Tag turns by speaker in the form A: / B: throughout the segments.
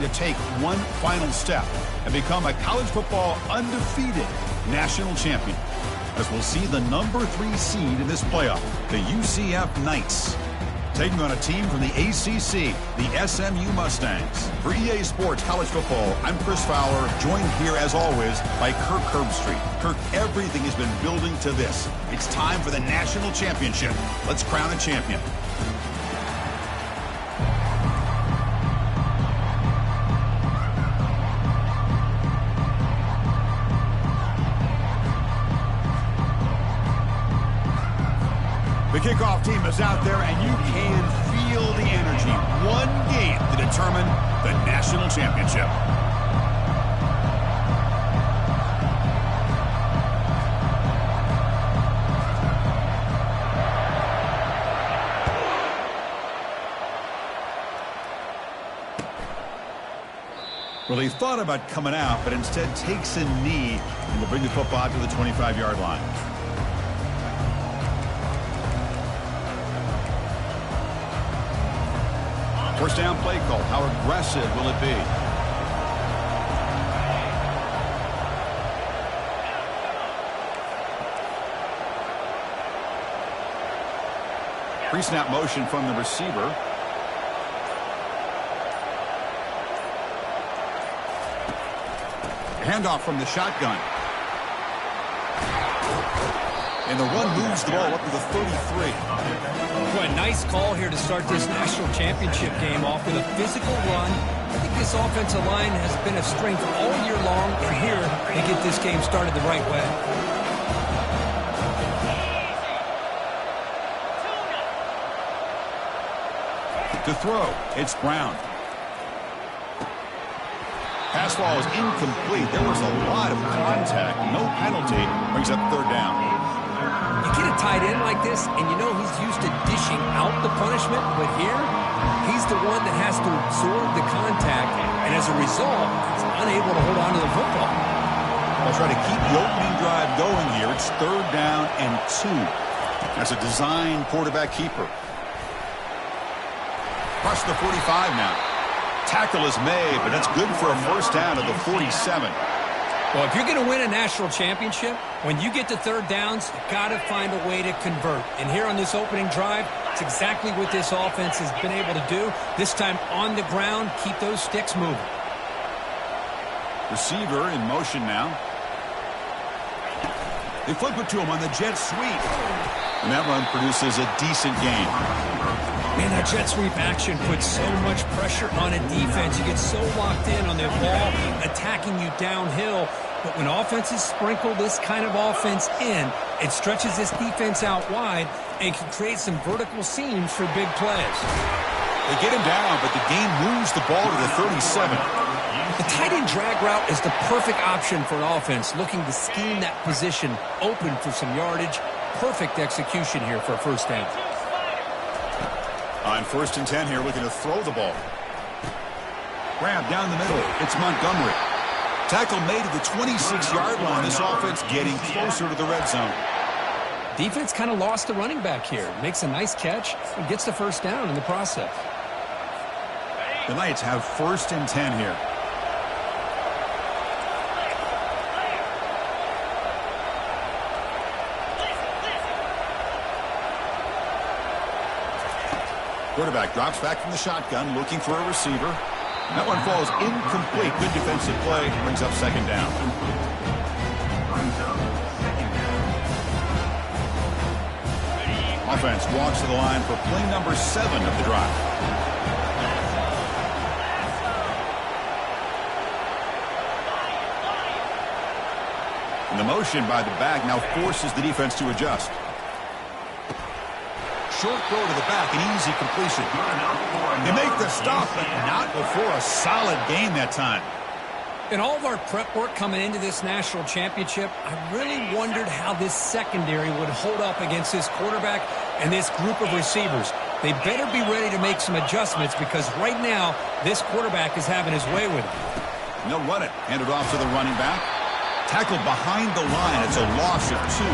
A: to take one final step and become a college football undefeated national champion, as we'll see the number 3 seed in this playoff, the UCF Knights, taking on a team from the ACC, the SMU Mustangs. For EA Sports College Football, I'm Chris Fowler, joined here as always by Kirk Herbstreit. Kirk, everything has been building to this. It's time for the national championship. Let's crown a champion. The kickoff team is out there, and you can feel the energy. One game to determine the national championship. Well, he thought about coming out, but instead takes a knee and will bring the football out to the 25-yard line. First down play call. How aggressive will it be? Pre-snap motion from the receiver. Handoff from the shotgun. And the run moves the ball up to the 33.
B: Boy, a nice call here to start this national championship game off with a physical run. I think this offensive line has been a strength all year long, and here they get this game started the right way.
A: To throw, it's Brown. Pass ball is incomplete. There was a lot of contact. No penalty. Brings up third down.
B: You get a tight end like this, and you know he's used to dishing out the punishment, but here, he's the one that has to absorb the contact, and as a result, he's unable to hold on to the football.
A: They'll try to keep the opening drive going here. It's third down and 2. That's a design quarterback keeper. Across the 45 now. Tackle is made, but that's good for a first down at the 47.
B: Well, if you're going to win a national championship, when you get to third downs, you've got to find a way to convert. And here on this opening drive, it's exactly what this offense has been able to do. This time on the ground, keep those sticks moving.
A: Receiver in motion now. They flip it to him on the jet sweep. And that run produces a decent gain.
B: Man, that jet sweep action puts so much pressure on a defense. You get so locked in on their ball, attacking you downhill. But when offenses sprinkle this kind of offense in, it stretches this defense out wide and can create some vertical seams for big plays.
A: They get him down, but the game moves the ball to the 37.
B: The tight end drag route is the perfect option for an offense looking to scheme that position open for some yardage. Perfect execution here for a first down.
A: On first and 10 here, looking to throw the ball. Grab down the middle. It's Montgomery. Tackle made at the 26-yard line. This offense getting closer to the red zone.
B: Defense kind of lost the running back here. Makes a nice catch and gets the first down in the process.
A: The Knights have first and 10 here. Quarterback drops back from the shotgun, looking for a receiver. That one falls incomplete. Good defensive play. Brings up second down. Offense walks to the line for play number 7 of the drive. And the motion by the back now forces the defense to adjust. Short throw to the back, an easy completion. They make the stop, but not before a solid gain that time.
B: In all of our prep work coming into this national championship, I really wondered how this secondary would hold up against this quarterback and this group of receivers. They better be ready to make some adjustments because right now, this quarterback is having his way with it.
A: And they'll run it. Hand it off to the running back. Tackled behind the line. It's a loss of 2.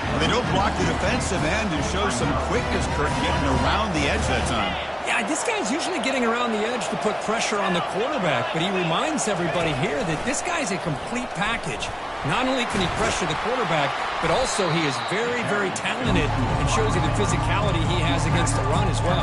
A: Well, they don't block the defensive end and show some quickness, Kurt, getting around the edge that time.
B: Yeah, Yeah, this guy's usually getting around the edge to put pressure on the quarterback, but he reminds everybody here that this guy's a complete package. Not only can he pressure the quarterback, but also he is very, very talented and shows you the physicality he has against the run as well.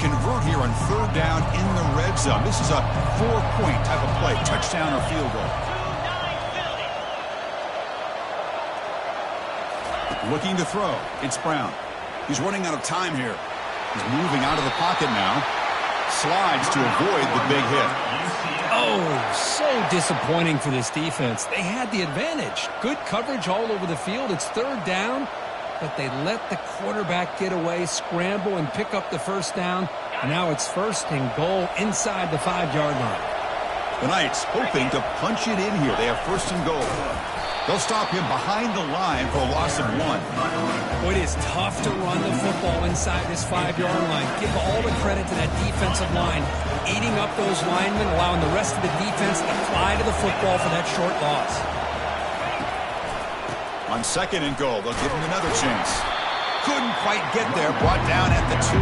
A: Convert here on third down in the red zone. This is a 4-point type of play, touchdown or field goal. Looking to throw. It's Brown. He's running out of time here. He's moving out of the pocket now. Slides to avoid the big hit.
B: Oh, so disappointing for this defense. They had the advantage. Good coverage all over the field. It's third down. But they let the quarterback get away, scramble, and pick up the first down. And now it's first and goal inside the 5-yard line.
A: The Knights hoping to punch it in here. They have first and goal. They'll stop him behind the line for a loss of 1.
B: Well, it is tough to run the football inside this 5-yard line. Give all the credit to that defensive line, eating up those linemen, allowing the rest of the defense to fly to the football for that short loss.
A: On second and goal, they'll give him another chance. Couldn't quite get there, brought down at the 2.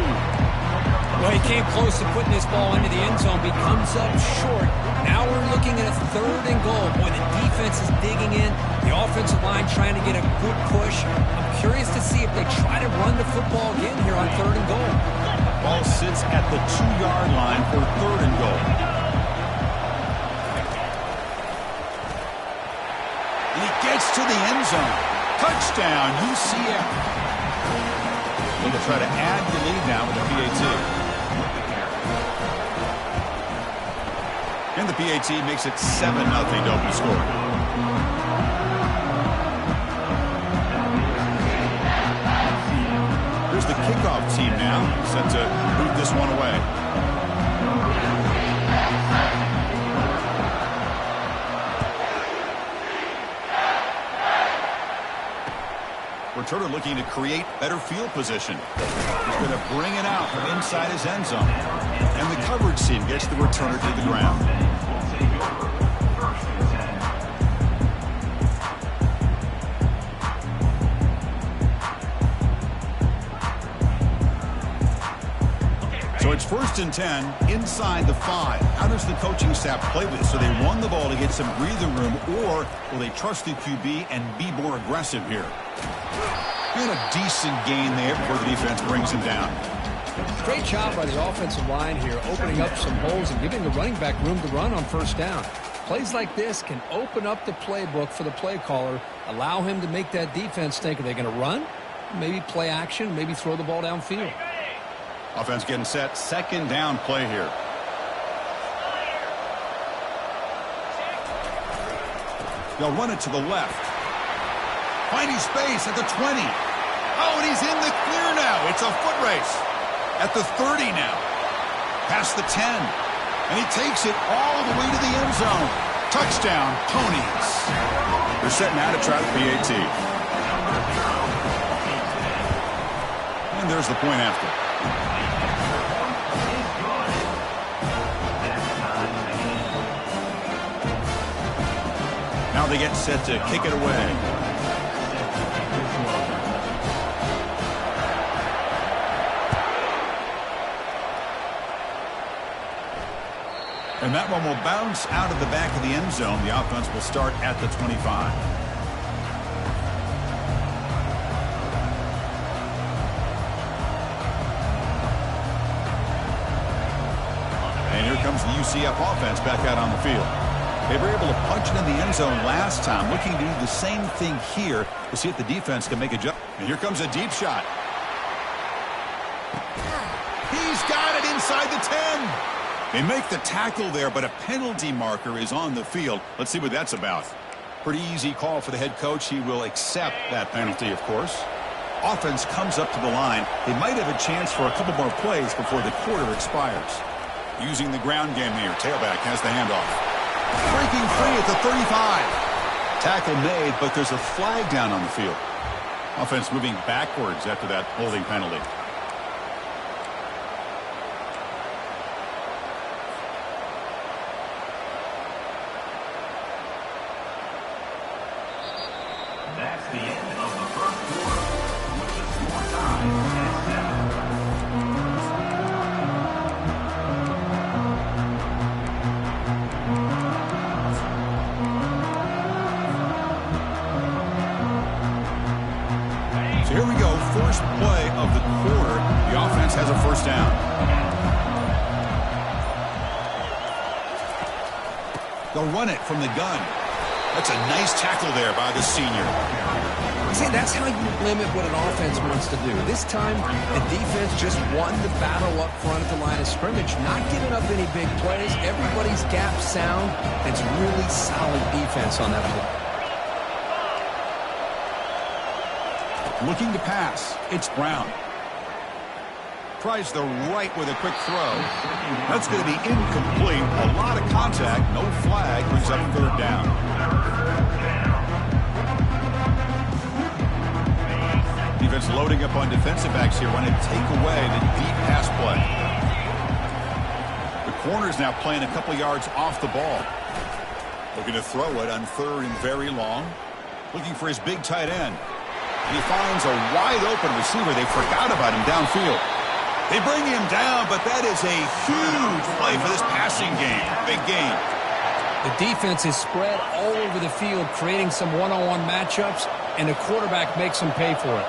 B: Well, he came close to putting this ball into the end zone, but he comes up short. Now we're looking at a third and goal. Boy, the defense is digging in. The offensive line trying to get a good push. I'm curious to see if they try to run the football again here on third and goal.
A: Ball sits at the 2-yard line for third and goal. And he gets to the end zone. Touchdown, UCF. They'll try to add the lead now with the PAT. And the PAT makes it 7-0 to open score. Here's the kickoff team now, set to move this one away. Returner looking to create better field position. He's going to bring it out from inside his end zone. And the coverage team gets the returner to the ground. So it's first and 10 inside the 5. How does the coaching staff play this? So they run the ball to get some breathing room, or will they trust the QB and be more aggressive here? And a decent gain there before the defense brings him down.
B: Great job by the offensive line here, opening up some holes and giving the running back room to run on first down. Plays like this can open up the playbook for the play caller, allow him to make that defense think, are they going to run? Maybe play action, maybe throw the ball downfield.
A: Offense getting set, second down play here. They'll run it to the left. Finding space at the 20. Oh, and he's in the clear now. It's a foot race. At the 30 now. Past the 10. And he takes it all the way to the end zone. Touchdown, Ponies. They're set now to try the PAT. And there's the point after. Now they get set to kick it away. And that one will bounce out of the back of the end zone. The offense will start at the 25. And here comes the UCF offense back out on the field. They were able to punch it in the end zone last time, looking to do the same thing here to see if the defense can make a jump. And here comes a deep shot. He's got it inside the 10. They make the tackle there, but a penalty marker is on the field. Let's see what that's about. Pretty easy call for the head coach. He will accept that penalty, of course. Offense comes up to the line. They might have a chance for a couple more plays before the quarter expires. Using the ground game here. Tailback has the handoff. Breaking free at the 35. Tackle made, but there's a flag down on the field. Offense moving backwards after that holding penalty.
C: The end of the first quarter with the score tied at 7.
A: So here we go, first play of the quarter. The offense has a first down. They'll run it from the gun. That's a nice tackle there by the senior.
B: See, that's how you limit what an offense wants to do. This time, the defense just won the battle up front at the line of scrimmage, not giving up any big plays. Everybody's gap sound. It's really solid defense on that play.
A: Looking to pass. It's Brown. Tries the right with a quick throw. That's going to be incomplete. A lot of contact. No flag. Brings up third down. Defense loading up on defensive backs here. Want to take away the deep pass play. The corner's now playing a couple yards off the ball. Looking to throw it on third and very long. Looking for his big tight end. And he finds a wide open receiver. They forgot about him downfield. They bring him down, but that is a huge play for this passing game. Big game.
B: The defense is spread all over the field, creating some one-on-one matchups, and the quarterback makes them pay for it.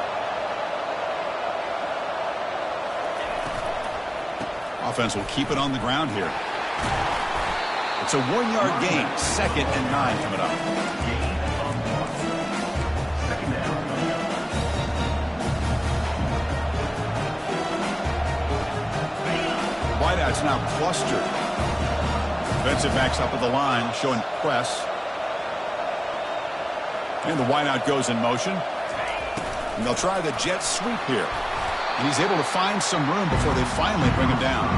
A: Offense will keep it on the ground here. It's a 1-yard gain. 2nd and 9 coming up. Wideouts now clustered. Defensive backs up at the line, showing press. And the wideout goes in motion. And they'll try the jet sweep here. And he's able to find some room before they finally bring him down.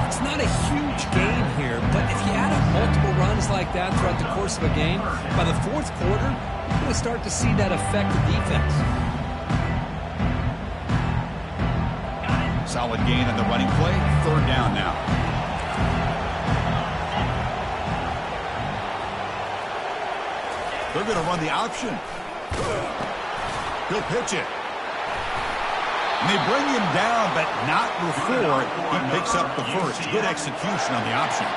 B: It's not a huge gain here, but if you add up multiple runs like that throughout the course of a game, by the fourth quarter, you're going to start to see that affect the defense.
A: Solid gain on the running play. Third down now. They're going to run the option. He'll pitch it. And they bring him down, but not before he picks up the first. Good execution on the option.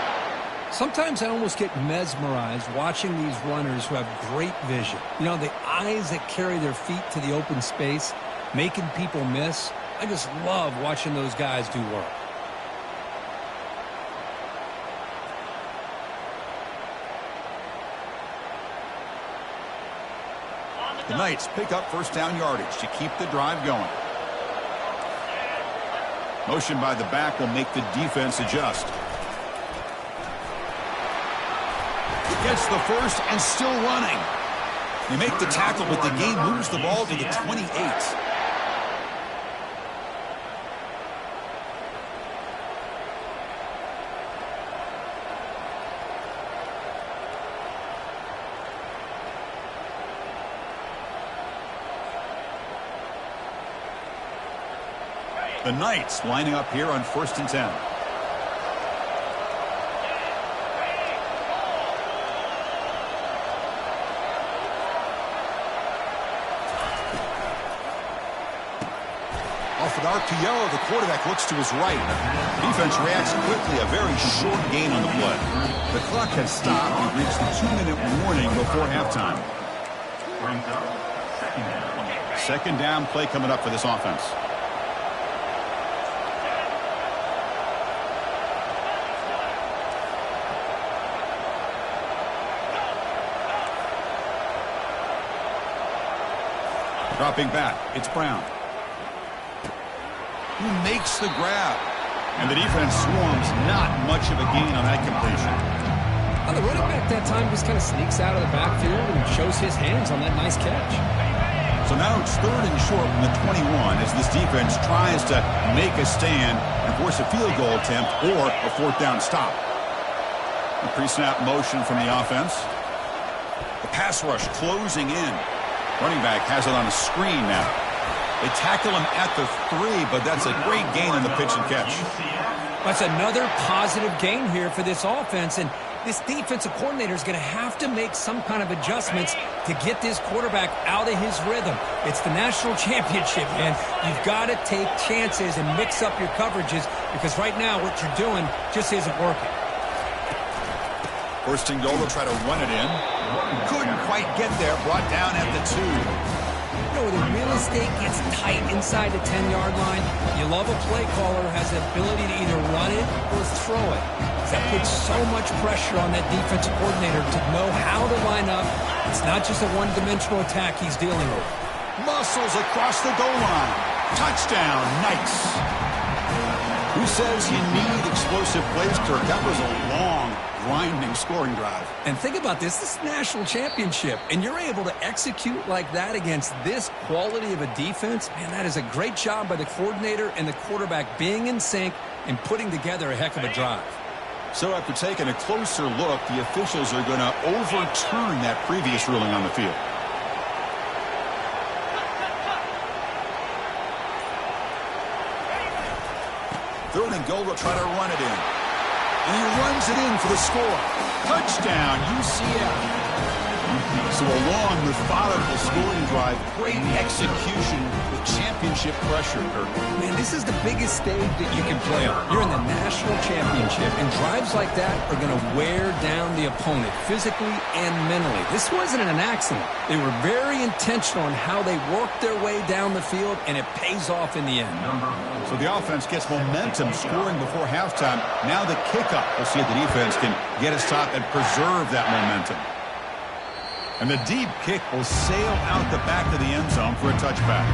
B: Sometimes I almost get mesmerized watching these runners who have great vision. You know, the eyes that carry their feet to the open space, making people miss. I just love watching those guys do work.
A: The Knights pick up first down yardage to keep the drive going. Motion by the back will make the defense adjust. Gets the first and still running. They make the tackle, but the game moves the ball to the 28. The Knights lining up here on 1st and 10. Off an RPO, the quarterback looks to his right. Defense reacts quickly, a very short gain on the play. The clock has stopped. We've reached the 2-minute warning before halftime. Second down play coming up for this offense. Dropping back, it's Brown. Who makes the grab. And the defense swarms. Not much of a gain on that completion.
B: Well, the running back that time just kind of sneaks out of the backfield and shows his hands on that nice catch.
A: So now it's 3rd and short from the 21 as this defense tries to make a stand and force a field goal attempt or a 4th down stop. A pre-snap motion from the offense. The pass rush closing in. Running back has it on a screen now. They tackle him at the 3, but that's a great gain on the pitch and catch.
B: That's another positive gain here for this offense, and this defensive coordinator is going to have to make some kind of adjustments to get this quarterback out of his rhythm. It's the national championship, man. You've got to take chances and mix up your coverages because right now what you're doing just isn't working.
A: First and goal, they'll try to run it in. Couldn't quite get there, brought down at the 2.
B: You know, the real estate gets tight inside the 10-yard line. You love a play caller who has the ability to either run it or throw it. That puts so much pressure on that defensive coordinator to know how to line up. It's not just a one-dimensional attack he's dealing with.
A: Muscles across the goal line. Touchdown, Knights. Who says you need explosive plays, Kirk? That was a long, grinding scoring drive.
B: And think about this. This is a national championship, and you're able to execute like that against this quality of a defense. Man, that is a great job by the coordinator and the quarterback being in sync and putting together a heck of a drive.
A: So after taking a closer look, the officials are going to overturn that previous ruling on the field. Third and goal, they'll try to run it in. And he runs it in for the score. Touchdown, UCF. So a long, methodical scoring drive. Great execution with championship pressure, Kirk.
B: Man, this is the biggest stage that you can play on. You're in the national championship, and drives like that are going to wear down the opponent physically and mentally. This wasn't an accident. They were very intentional in how they worked their way down the field, and it pays off in the end.
A: So the offense gets momentum scoring before halftime. Now the kickoff. We'll see if the defense can get a stop and preserve that momentum. And the deep kick will sail out the back of the end zone for a touchback.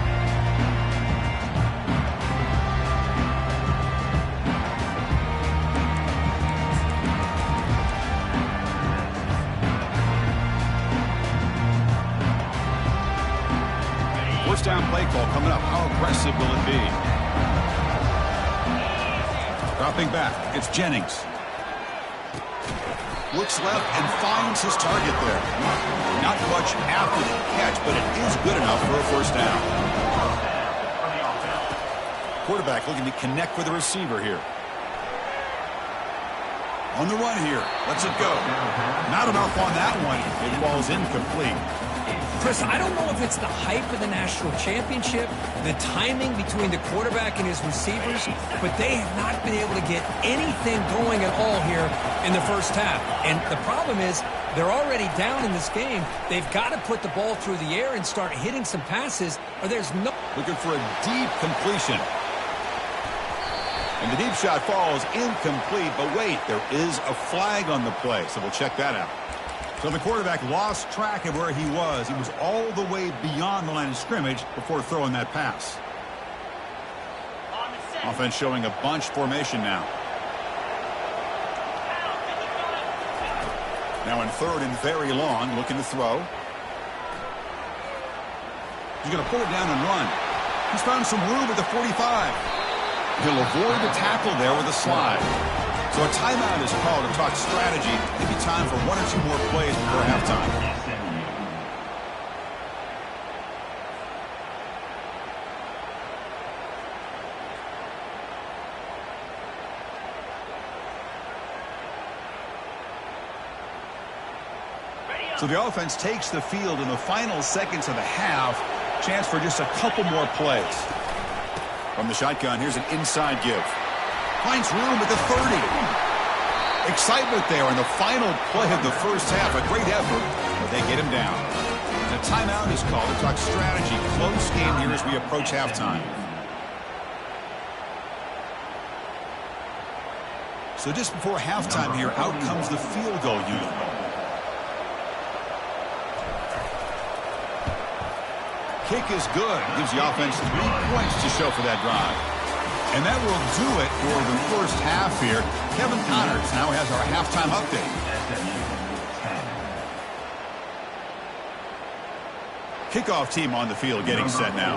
A: First down play call coming up. How aggressive will it be? Dropping back, it's Jennings. Looks left and finds his target there. Not much after the catch, but it is good enough for a first down. Quarterback looking to connect with the receiver here. On the run here. Lets it go. Not enough on that one. It falls incomplete.
B: Chris, I don't know if it's the hype of the national championship, the timing between the quarterback and his receivers, but they have not been able to get anything going at all here in the first half. And the problem is they're already down in this game. They've got to put the ball through the air and start hitting some passes, or there's no...
A: Looking for a deep completion. And the deep shot falls incomplete, but wait, there is a flag on the play, so we'll check that out. So the quarterback lost track of where he was. He was all the way beyond the line of scrimmage before throwing that pass. Offense showing a bunch formation now. Now in third and very long, looking to throw. He's going to pull it down and run. He's found some room at the 45. He'll avoid the tackle there with a slide. So a timeout is called to talk strategy. Maybe time for one or two more plays before halftime. So the offense takes the field in the final seconds of the half. Chance for just a couple more plays. From the shotgun, here's an inside give. Finds room at the 30. Excitement there in the final play of the first half. A great effort, but they get him down. And a timeout is called to talk strategy. Close game here as we approach halftime. So just before halftime here, out comes the field goal unit. Kick is good. Gives the offense 3 points to show for that drive. And that will do it for the first half here. Kevin Connors now has our halftime update. Kickoff team on the field getting set now.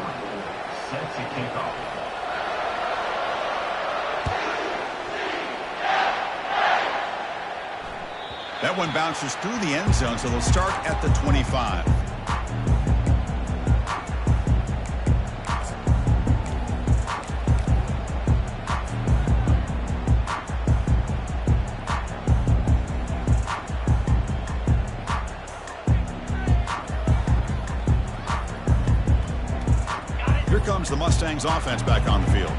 A: That one bounces through the end zone, so they'll start at the 25. comes the Mustangs offense back on the field.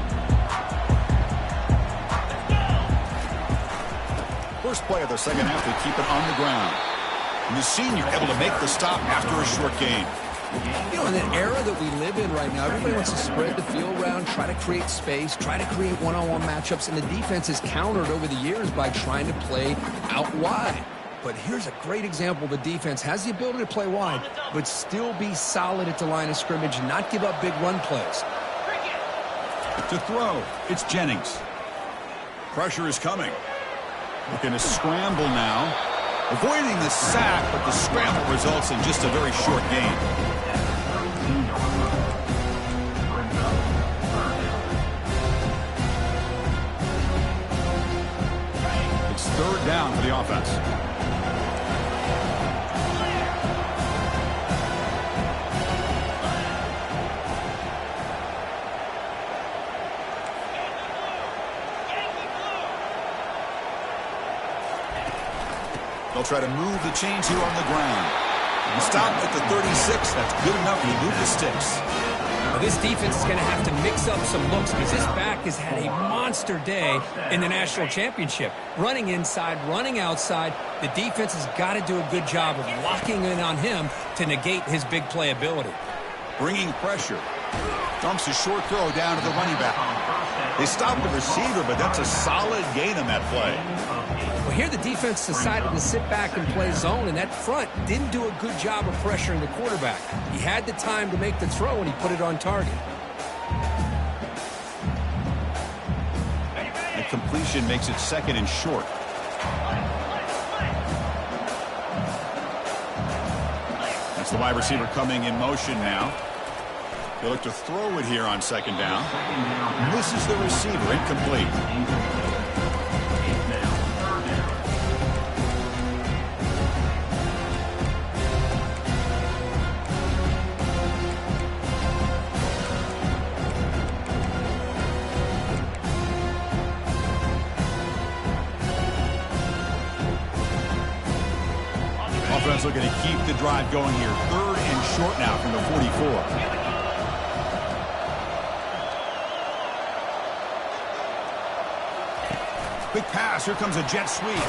A: First play of the second half, they keep it on the ground. And the senior able to make the stop after a short gain.
B: You know, in an era that we live in right now, everybody wants to spread the field around, try to create space, try to create one-on-one matchups, and the defense has countered over the years by trying to play out wide. But here's a great example. The defense has the ability to play wide, but still be solid at the line of scrimmage and not give up big run plays.
A: To throw, it's Jennings. Pressure is coming. Looking to scramble now. Avoiding the sack, but the scramble results in just a very short gain. It's third down for the offense. They'll try to move the chains here on the ground. And stop at the 36. That's good enough to move the sticks.
B: Well, this defense is going to have to mix up some looks because this back has had a monster day in the national championship. Running inside, running outside. The defense has got to do a good job of locking in on him to negate his big play ability.
A: Bringing pressure. Dumps a short throw down to the running back. They stopped the receiver, but that's a solid gain on that play.
B: Well, here the defense decided to sit back and play zone, and that front didn't do a good job of pressuring the quarterback. He had the time to make the throw, and he put it on target.
A: The completion makes it second and short. That's the wide receiver coming in motion now. They look to throw it here on second down. Misses the receiver, incomplete. Offense looking to keep the drive going here. Third and short now from the 44. Quick pass. Here comes a jet sweep.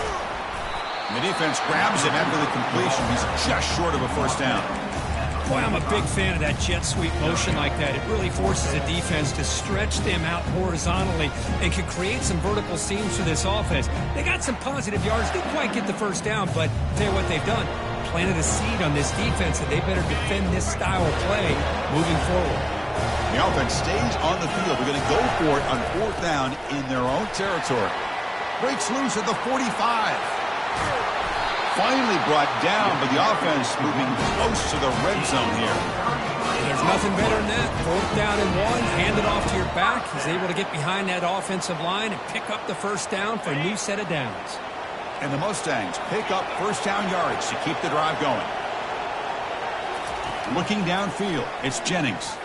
A: And the defense grabs him after the completion. He's just short of a first down.
B: Boy, I'm a big fan of that jet sweep motion like that. It really forces a defense to stretch them out horizontally and can create some vertical seams for this offense. They got some positive yards. Didn't quite get the first down, but I'll tell you what they've done. Planted a seed on this defense that they better defend this style of play moving forward.
A: The offense stays on the field. They're going to go for it on fourth down in their own territory. Breaks loose at the 45. Finally brought down, but the offense moving close to the red zone here.
B: There's nothing better than that. Fourth down and one, hand it off to your back. He's able to get behind that offensive line and pick up the first down for a new set of downs.
A: And the Mustangs pick up first down yards to keep the drive going. Looking downfield, it's Jennings.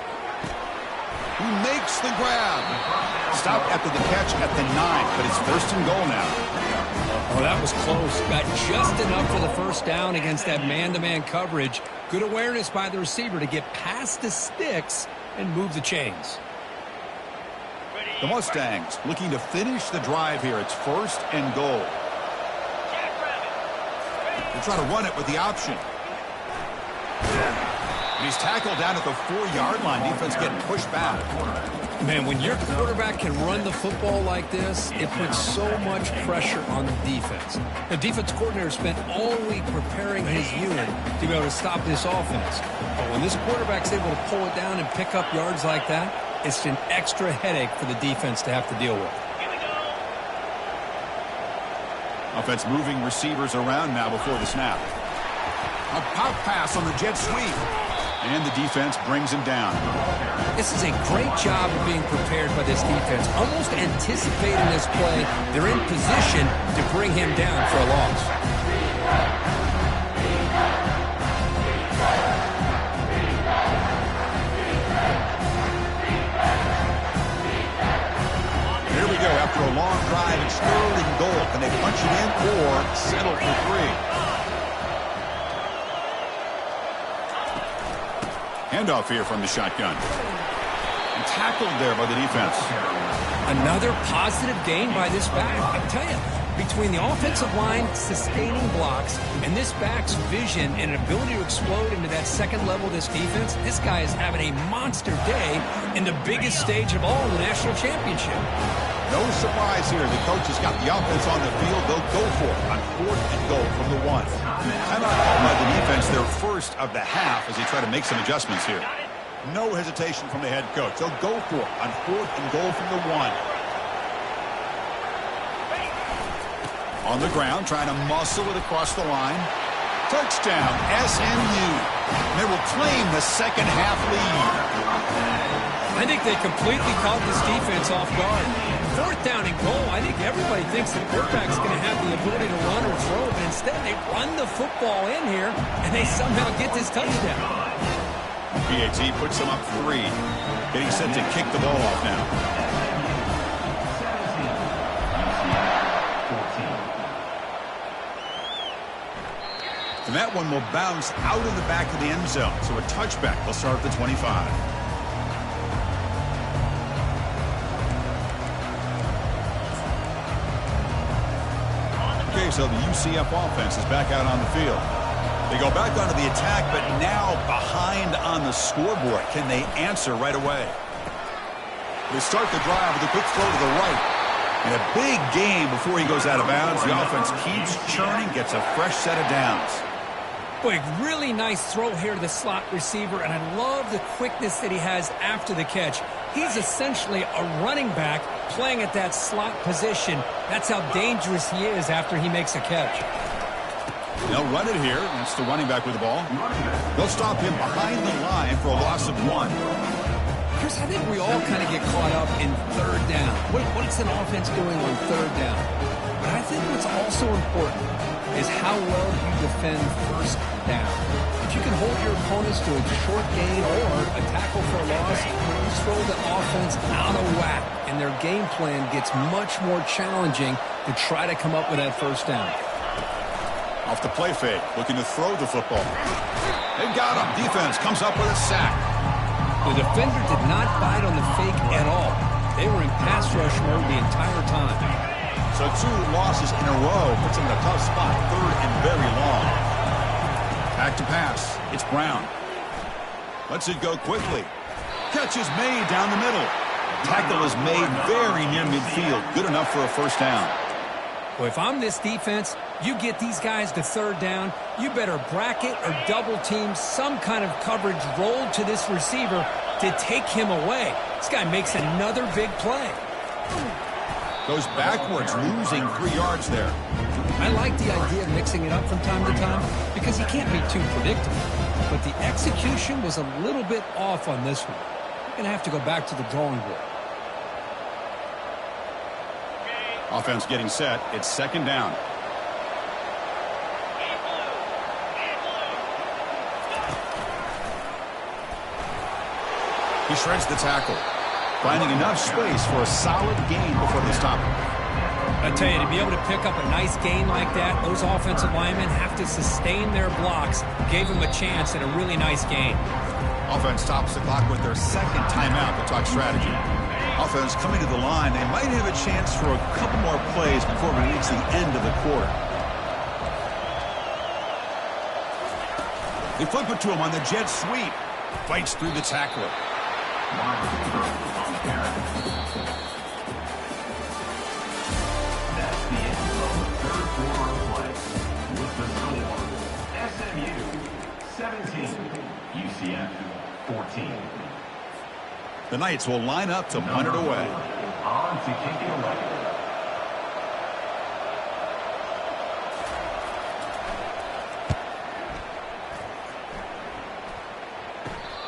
A: He makes the grab. Stopped after the catch at the 9, but it's first and goal now.
B: Oh, that was close. Got just enough for the first down against that man-to-man coverage. Good awareness by the receiver to get past the sticks and move the chains.
A: The Mustangs looking to finish the drive here. It's first and goal. They'll try to run it with the option. And he's tackled down at the 4-yard line. Defense getting pushed back.
B: Man, when your quarterback can run the football like this, it puts so much pressure on the defense. The defense coordinator spent all week preparing his unit to be able to stop this offense. But when this quarterback's able to pull it down and pick up yards like that, it's an extra headache for the defense to have to deal with.
A: Offense moving receivers around now before the snap. A pop pass on the jet sweep. And the defense brings him down.
B: This is a great job of being prepared by this defense. Almost anticipating this play. They're in position to bring him down for a loss.
A: Here we go. After a long drive, it's third and goal. Can they punch it in or settle for 3? Handoff here from the shotgun. Tackled there by the defense.
B: Another positive gain by this back. I tell you, between the offensive line sustaining blocks and this back's vision and ability to explode into that second level of this defense, this guy is having a monster day in the biggest stage of all, the national championship.
A: No surprise here. The coach has got the offense on the field. They'll go for it on 4th and goal from the 1. Timeout called by the defense, their first of the half, as they try to make some adjustments here. No hesitation from the head coach. They'll go for it on 4th and goal from the 1. On the ground, trying to muscle it across the line. Touchdown, SMU. They will claim the second half lead.
B: I think they completely caught this defense off guard. 4th down and goal, I think everybody thinks the quarterback's going to have the ability to run or throw, but instead they run the football in here, and they somehow get this touchdown.
A: PAT puts them up 3. Getting set to kick the ball off now. And that one will bounce out of the back of the end zone. So a touchback will start at the 25. Okay, so the UCF offense is back out on the field. They go back onto the attack, but now behind on the scoreboard. Can they answer right away? They start the drive with a quick throw to the right. And a big gain before he goes out of bounds. The offense keeps churning, gets a fresh set of downs.
B: Boy, really nice throw here to the slot receiver, and I love the quickness that he has after the catch. He's essentially a running back playing at that slot position. That's how dangerous he is after he makes a catch.
A: They'll run it here. That's the running back with the ball. They'll stop him behind the line for a loss of 1.
B: Chris, I think we all kind of get caught up in 3rd down. What's an offense doing on 3rd down? But I think what's also important is how well you defend 1st down. If you can hold your opponents to a short gain or a tackle for a loss, you throw the offense out of whack, and their game plan gets much more challenging to try to come up with that 1st down.
A: Off the play fake, looking to throw the football. They got him. Defense comes up with a sack.
B: The defender did not bite on the fake at all. They were in pass rush mode the entire time.
A: So 2 losses in a row puts them in a tough spot. 3rd and very long. Back to pass. It's Brown. Lets it go quickly. Catch is made down the middle. Tackle is made very near midfield. Good enough for a 1st down.
B: Well, if I'm this defense, you get these guys to 3rd down, you better bracket or double team some kind of coverage rolled to this receiver to take him away. This guy makes another big play.
A: Goes backwards, losing 3 yards there.
B: I like the idea of mixing it up from time to time because you can't be too predictable. But the execution was a little bit off on this one. You're going to have to go back to the drawing board.
A: Offense getting set. It's 2nd down. He shreds the tackle, finding enough space for a solid gain before they stop him.
B: I tell you, to be able to pick up a nice gain like that, those offensive linemen have to sustain their blocks. Gave them a chance at a really nice gain.
A: Offense stops the clock with their 2nd timeout to talk strategy. Offense coming to the line. They might have a chance for a couple more plays before we reach the end of the quarter. They flip it to him on the jet sweep. Fights through the tackler.
C: That's the end of the 3rd quarter of play. With the score, SMU 17, UCF 14.
A: The Knights will line up to punt it away.
C: On to kick it away.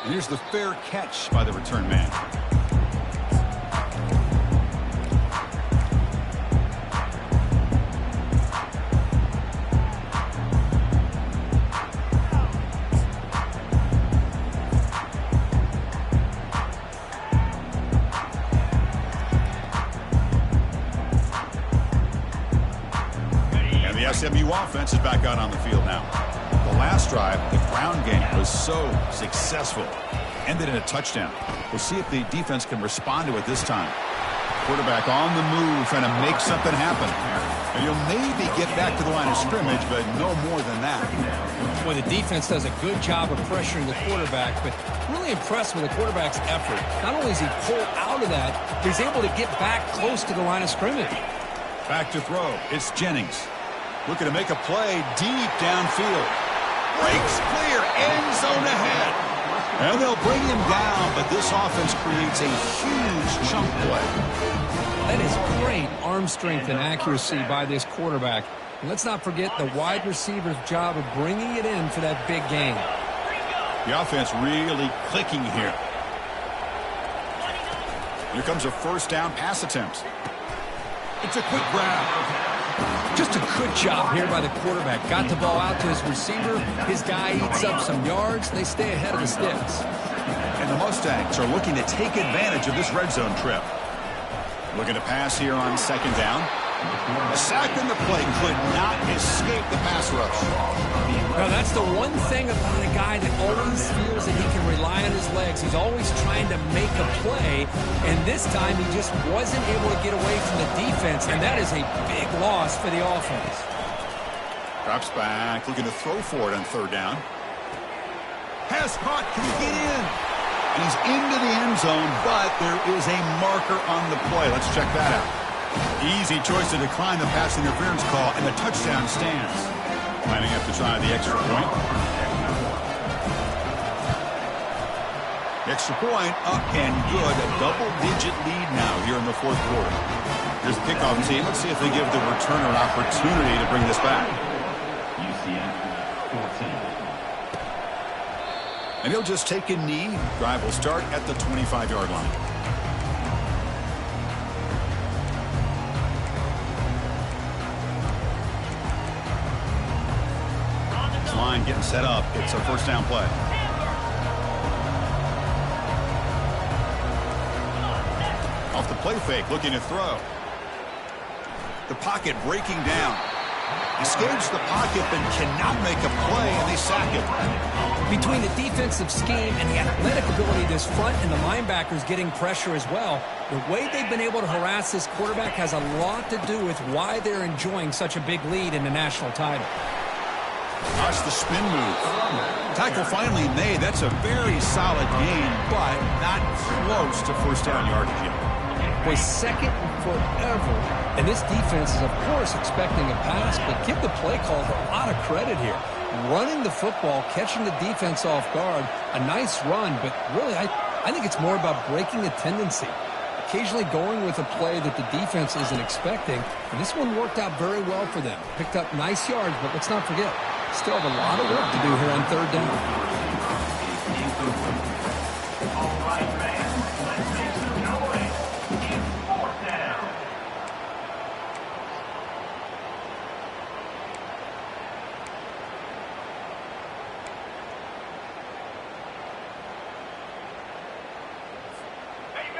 A: And here's the fair catch by the return man. And the SMU offense is back out on the field now. last drive, the ground game was so successful. Ended in a touchdown. We'll see if the defense can respond to it this time. Quarterback on the move, trying to make something happen. And he'll maybe get back to the line of scrimmage, but no more than that.
B: Well, the defense does a good job of pressuring the quarterback, but really impressed with the quarterback's effort. Not only is he pulled out of that, but he's able to get back close to the line of scrimmage.
A: Back to throw. It's Jennings. Looking to make a play deep downfield. Breaks clear. End zone ahead. And they'll bring him down, but this offense creates a huge chunk play.
B: That is great arm strength and accuracy by this quarterback. And let's not forget the wide receiver's job of bringing it in for that big game.
A: The offense really clicking here. Here comes a first down pass attempt. It's a quick grab.
B: Just a good job here by the quarterback. Got the ball out to his receiver. His guy eats up some yards. They stay ahead of the sticks.
A: And the Mustangs are looking to take advantage of this red zone trip. Looking to pass here on second down. A sack in the play could not escape the pass rush.
B: Now, that's the one thing about a guy that always feels that he can rely on his legs. He's always trying to make a play, and this time he just wasn't able to get away from the defense, and that is a big loss for the offense.
A: Drops back, looking to throw for it on third down. Pass caught, can he get in? And he's into the end zone, but there is a marker on the play. Let's check that out. Easy choice to decline the pass interference call, and the touchdown stands. Lining up to try the extra point. Extra point up and good. A double-digit lead now here in the fourth quarter. Here's the kickoff team. Let's see if they give the returner an opportunity to bring this back. And he'll just take a knee. Drive will start at the 25-yard line. Line getting set up. It's a first down play. Off the play fake, looking to throw. The pocket breaking down. Escapes the pocket, but cannot make a play, and they sack it.
B: Between the defensive scheme and the athletic ability of this front and the linebackers getting pressure as well, the way they've been able to harass this quarterback has a lot to do with why they're enjoying such a big lead in the national title.
A: Watch the spin move. Tackle finally made. That's a very solid gain, but not close to first down yardage yet.
B: Boy, second and forever. And this defense is, of course, expecting a pass, but give the play caller a lot of credit here. Running the football, catching the defense off guard, a nice run, but really I think it's more about breaking the tendency. Occasionally going with a play that the defense isn't expecting, and this one worked out very well for them. Picked up nice yards, but let's not forget, still have a lot of work to do here on third down.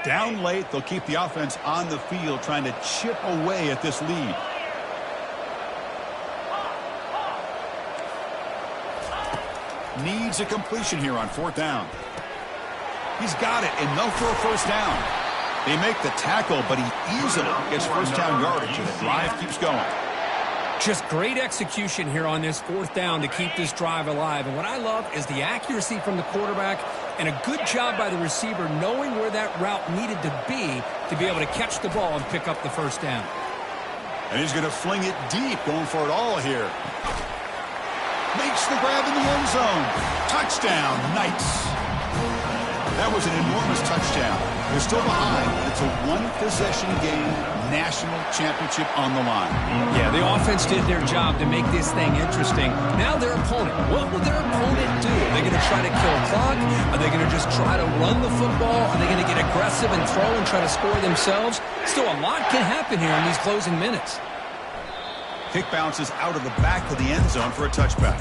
A: Down late, they'll keep the offense on the field trying to chip away at this lead. Needs a completion here on fourth down. He's got it, and no for a first down. They make the tackle, but he easily gets first down yardage, and the drive keeps going.
B: Just great execution here on this fourth down to keep this drive alive. And what I love is the accuracy from the quarterback and a good job by the receiver knowing where that route needed to be able to catch the ball and pick up the first down.
A: And he's going to fling it deep, going for it all here. Makes the grab in the end zone. Touchdown, Knights. That was an enormous touchdown. They're still behind. It's a one-possession game, national championship on the line.
B: Yeah, the offense did their job to make this thing interesting. Now their opponent, what will their opponent do? Are they going to try to kill clock? Are they going to just try to run the football? Are they going to get aggressive and throw and try to score themselves? Still, a lot can happen here in these closing minutes.
A: Kick bounces out of the back of the end zone for a touchback.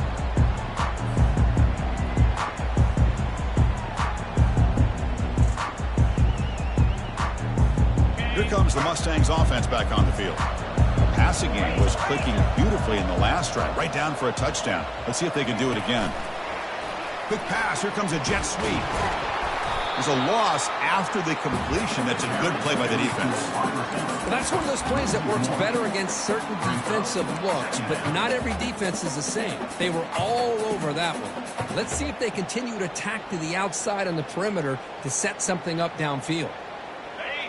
A: Here comes the Mustangs offense back on the field. passing game was clicking beautifully in the last drive, right down for a touchdown. Let's see if they can do it again. Quick pass. Here comes a jet sweep. There's a loss after the completion. That's a good play by the defense.
B: Well, that's one of those plays that works better against certain defensive looks, but not every defense is the same. They were all over that one. Let's see if they continue to attack to the outside on the perimeter to set something up downfield.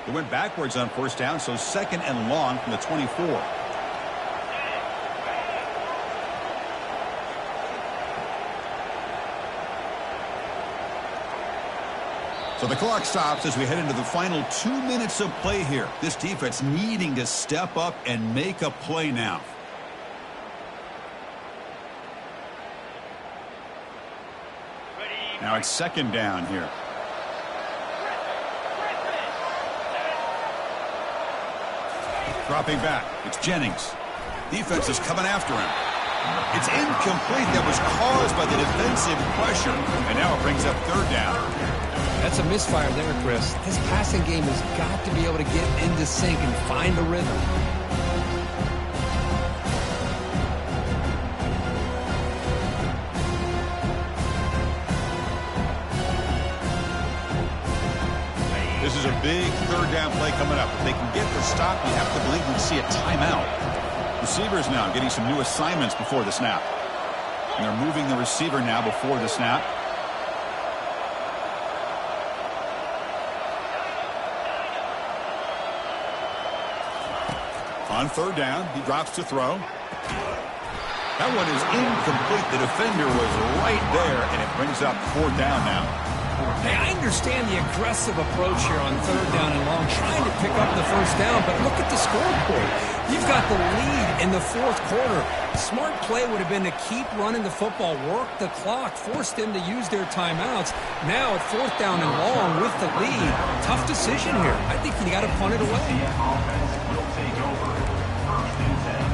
A: They went backwards on first down, so second and long from the 24. So the clock stops as we head into the final 2 minutes of play here. This defense needing to step up and make a play now. Now it's second down here. Dropping back. It's Jennings. Defense is coming after him. It's incomplete. That was caused by the defensive pressure. And now it brings up third down.
B: That's a misfire there, Chris. This passing game has got to be able to get into sync and find a rhythm.
A: This is a big third down play coming up. If they can get the stop, you have to believe we'd see a timeout. Receivers now getting some new assignments before the snap. And they're moving the receiver now before the snap. On third down, he drops to throw. That one is incomplete. The defender was right there, and it brings up fourth down now.
B: Hey, I understand the aggressive approach here on third down and long, trying to pick up the first down, but look at the scoreboard. You've got the lead in the fourth quarter. Smart play would have been to keep running the football, work the clock, force them to use their timeouts. Now at fourth down and long with the lead, tough decision here. I think you got to punt it away.
C: The offense will take over. First and 10.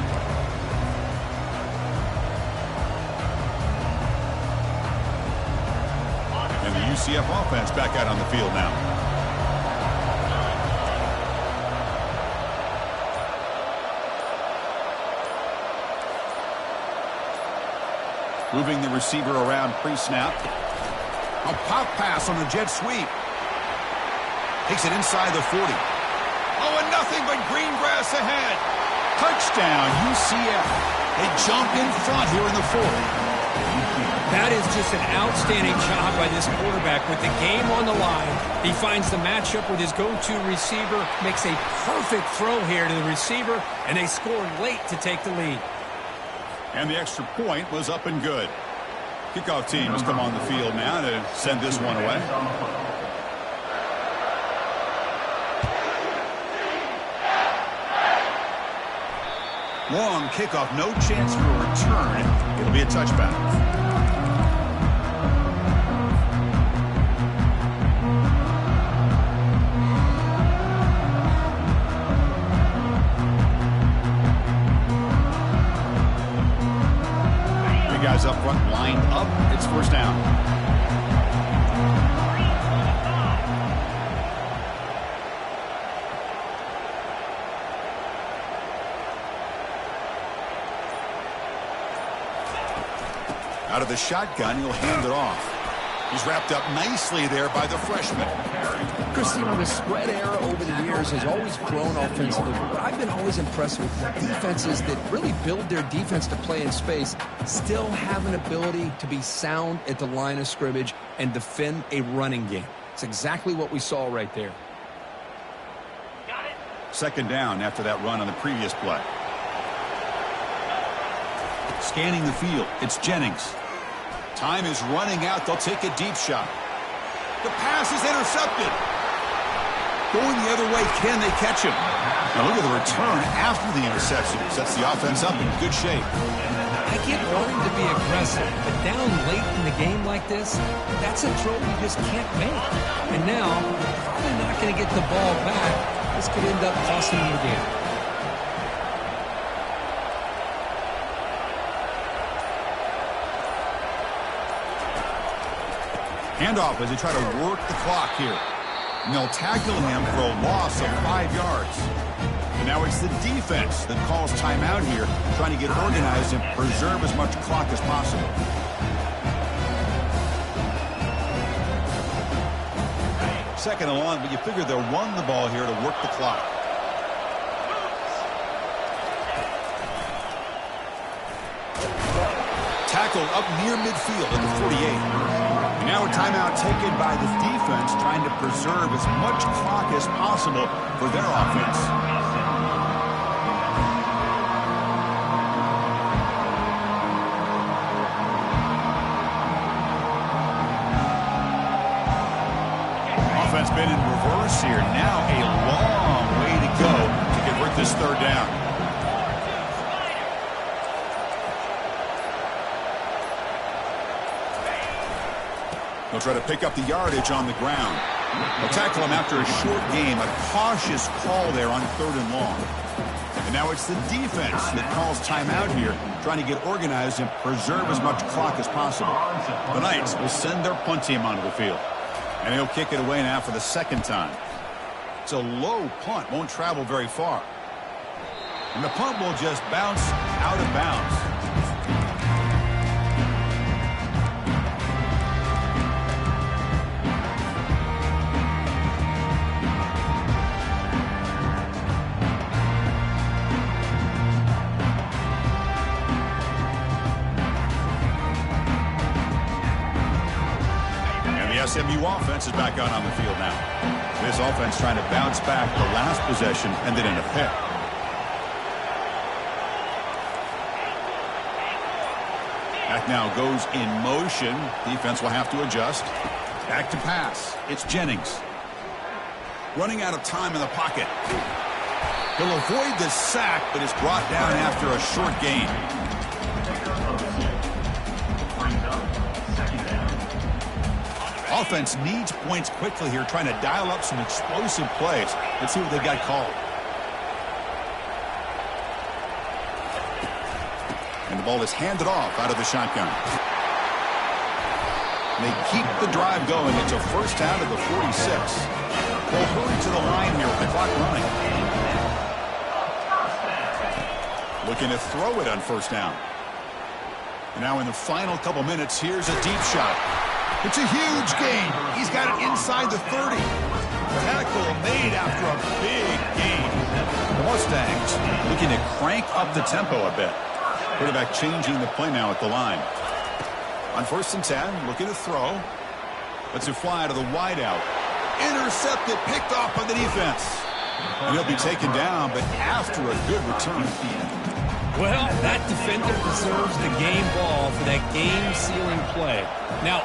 A: And the UCF offense back out on the field now. Moving the receiver around pre-snap. A pop pass on a jet sweep. Takes it inside the 40. Oh, and nothing but green grass ahead. Touchdown, UCF. They jump in front here in the fourth.
B: That is just an outstanding job by this quarterback with the game on the line. He finds the matchup with his go-to receiver, makes a perfect throw here to the receiver, and they score late to take the lead.
A: And the extra point was up and good. Kickoff team has come on the field now to send this one away. Long kickoff, no chance for a return. It'll be a touchback. Guys up front lined up. It's first down. Out of the shotgun, he'll hand it off. He's wrapped up nicely there by the freshman.
B: Chris, you know, the spread era over the years has always grown offensively, but I've been always impressed with defenses that really build their defense to play in space, still have an ability to be sound at the line of scrimmage and defend a running game. It's exactly what we saw right there.
A: Second down after that run on the previous play. Scanning the field, it's Jennings. Time is running out. They'll take a deep shot. The pass is intercepted. Going the other way, can they catch him? Now look at the return after the interception. Sets the offense up in good shape.
B: I get wanting to be aggressive, but down late in the game like this, that's a throw you just can't make. And now, probably not going to get the ball back. This could end up costing them the game.
A: Handoff as they try to work the clock here. And they'll tackle him for a loss of 5 yards. And now it's the defense that calls timeout here, trying to get organized and preserve as much clock as possible. Second and long, but you figure they'll run the ball here to work the clock. Tackled up near midfield at the 48. And now a timeout taken by the defense, trying to preserve as much clock as possible for their offense. Offense been in reverse here. Now a long way to go to convert this third down. They'll try to pick up the yardage on the ground. They'll tackle him after a short game. A cautious call there on third and long. And now it's the defense that calls timeout here, trying to get organized and preserve as much clock as possible. The Knights will send their punt team onto the field. And he'll kick it away now for the second time. It's a low punt, won't travel very far. And the punt will just bounce out of bounds. SMU offense is back out on the field now. This offense trying to bounce back the last possession and then in a pick. Back now goes in motion. Defense will have to adjust. Back to pass. It's Jennings. Running out of time in the pocket. He'll avoid the sack, but is brought down after a short gain. Offense needs points quickly here, trying to dial up some explosive plays. Let's see what they got called. And the ball is handed off out of the shotgun. They keep the drive going. It's a first down to the 46. They'll hurry to the line here with the clock running. Looking to throw it on first down. And now in the final couple minutes, here's a deep shot. It's a huge gain. He's got it inside the 30. Tackle made after a big gain. The Mustangs looking to crank up the tempo a bit. Quarterback changing the play now at the line. On first and 10, looking to throw. Lets it fly to the wideout. Intercepted, picked off by the defense. And he'll be taken down, but after a good return.
B: Well, that defender deserves the game ball for that game-sealing play. Now,